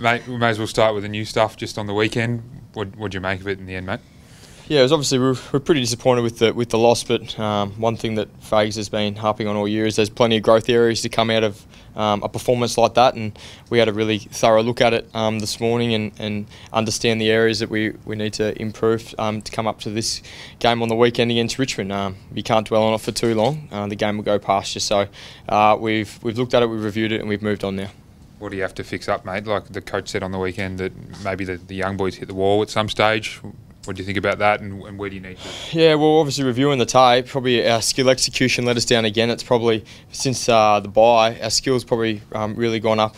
Mate, we may as well start with the new stuff just on the weekend. What'd you make of it in the end, mate? Yeah, it was obviously we're pretty disappointed with the loss, but one thing that Fags has been harping on all year is there's plenty of growth areas to come out of a performance like that, and we had a really thorough look at it this morning and understand the areas that we need to improve to come up to this game on the weekend against Richmond. You can't dwell on it for too long. The game will go past you. So we've looked at it, we've reviewed it, and we've moved on now. What do you have to fix up, mate? Like the coach said on the weekend that maybe the young boys hit the wall at some stage. What do you think about that, and where do you need to? Yeah, well, obviously reviewing the tape, probably our skill execution let us down again. It's probably, since the bye, our skills probably really gone up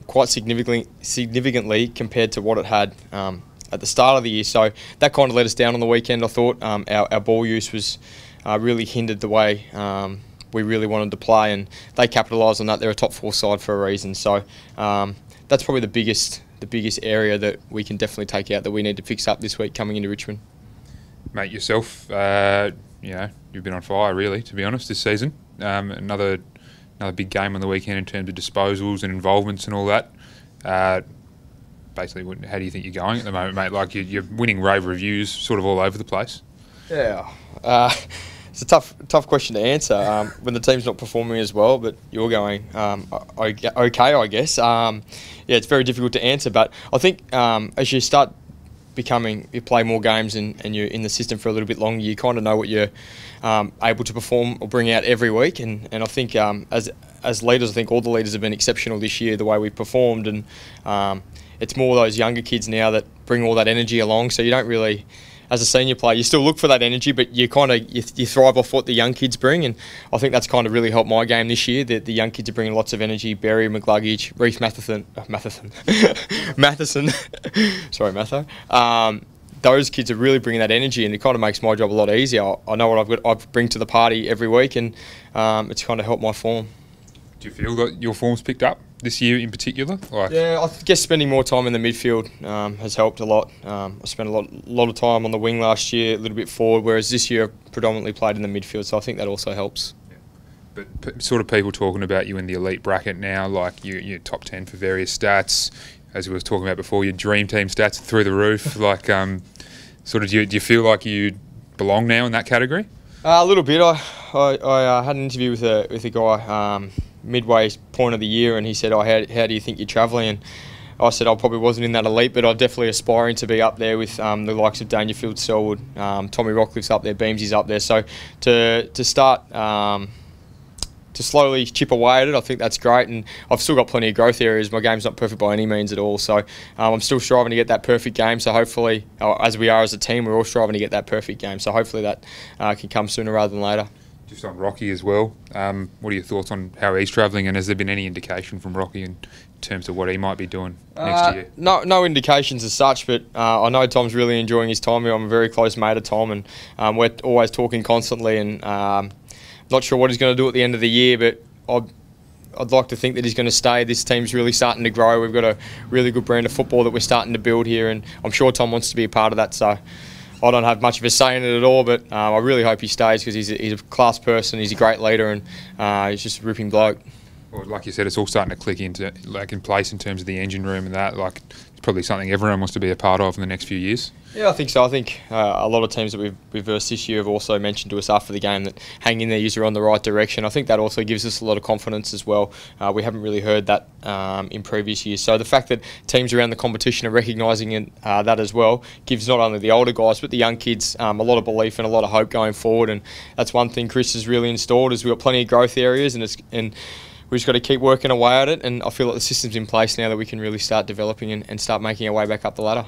quite significantly compared to what it had at the start of the year. So that kind of let us down on the weekend, I thought. Our ball use was really hindered the way we really wanted to play, and they capitalised on that. They're a top 4 side for a reason. So that's probably the biggest area that we can definitely take out that we need to fix up this week coming into Richmond. Mate, yourself, you've been on fire really, to be honest, this season. Another big game on the weekend in terms of disposals and involvements and all that. Basically, how do you think you're going at the moment, mate? Like you're winning rave reviews sort of all over the place. Yeah. It's a tough question to answer when the team's not performing as well, but you're going okay, I guess. Yeah, it's very difficult to answer, but I think as you start you play more games and you're in the system for a little bit longer, you kind of know what you're able to perform or bring out every week. And I think as leaders, I think all the leaders have been exceptional this year, the way we've performed, and it's more those younger kids now that bring all that energy along. So you don't really, as a senior player, you still look for that energy, but you kind of you thrive off what the young kids bring, and I think that's kind of really helped my game this year. The young kids are bringing lots of energy. Barry McGluggage, Reece Matheson, sorry, Matho. Those kids are really bringing that energy, and it kind of makes my job a lot easier. I know what I bring to the party every week, and it's kind of helped my form. Do you feel that your form's picked up this year in particular? Yeah, I guess spending more time in the midfield has helped a lot. I spent a lot of time on the wing last year, a little bit forward, whereas this year I've predominantly played in the midfield, so I think that also helps. Yeah. But sort of people talking about you in the elite bracket now, like you're top 10 for various stats, as we were talking about before, your dream team stats are through the roof. Like, sort of, do you feel like you belong now in that category? A little bit. I had an interview with a guy midway point of the year, and he said, how do you think you're travelling? And I said I probably wasn't in that elite, but I'm definitely aspiring to be up there with the likes of Dangerfield, Selwood, Tommy Rockliff's up there, Beamsy's up there. So to start to slowly chip away at it, I think that's great, and I've still got plenty of growth areas. My game's not perfect by any means at all, so I'm still striving to get that perfect game. So hopefully, as we are as a team, we're all striving to get that perfect game. So hopefully that can come sooner rather than later. Just on Rocky as well, what are your thoughts on how he's travelling, and has there been any indication from Rocky in terms of what he might be doing next year? No indications as such, but I know Tom's really enjoying his time here. I'm a very close mate of Tom, and we're always talking constantly, and not sure what he's going to do at the end of the year, but I'd like to think that he's going to stay. This team's really starting to grow. We've got a really good brand of football that we're starting to build here, and I'm sure Tom wants to be a part of that, so I don't have much of a say in it at all, but I really hope he stays because he's a class person, he's a great leader, and he's just a ripping bloke. Well, like you said, it's all starting to click in place in terms of the engine room and that. Like, it's probably something everyone wants to be a part of in the next few years. Yeah, I think so. I think a lot of teams that we've versed this year have also mentioned to us after the game that hang in there, you're on the right direction. I think that also gives us a lot of confidence as well. We haven't really heard that in previous years. So the fact that teams around the competition are recognising that as well gives not only the older guys but the young kids a lot of belief and a lot of hope going forward. And that's one thing Chris has really installed, is we've got plenty of growth areas, and we've just got to keep working away at it, and I feel like the system's in place now that we can really start developing and start making our way back up the ladder.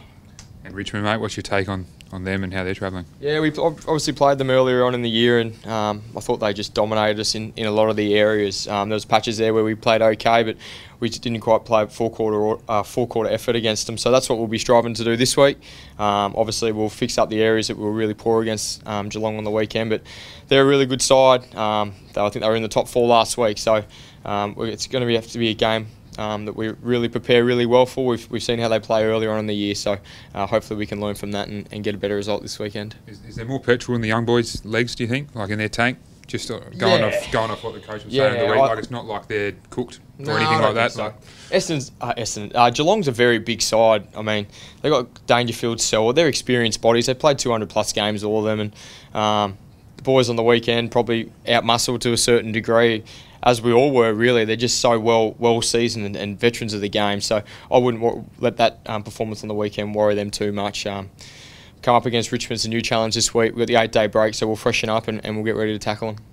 And Richmond, mate, what's your take on them and how they're travelling? Yeah, we obviously played them earlier on in the year, and I thought they just dominated us in a lot of the areas. There was patches there where we played okay, but we just didn't quite play full quarter effort against them. So that's what we'll be striving to do this week. Obviously, we'll fix up the areas that we were really poor against Geelong on the weekend, but they're a really good side. I think they were in the top 4 last week, so it's going to have to be a game that we really prepare really well for. We've seen how they play earlier on in the year, so hopefully we can learn from that and get a better result this weekend. Is there more petrol in the young boys' legs, do you think, like in their tank, Just going off what the coach was saying in the week, like it's not like they're cooked or anything like that. So. Geelong's a very big side. I mean, they got Dangerfield, Selwood. They're experienced bodies. They played 200+ games, all of them, and the boys on the weekend probably out-muscled to a certain degree, as we all were, really. They're just so well seasoned and veterans of the game. So I wouldn't let that performance on the weekend worry them too much. Come up against Richmond's a new challenge this week. We've got the 8-day break, so we'll freshen up and we'll get ready to tackle them.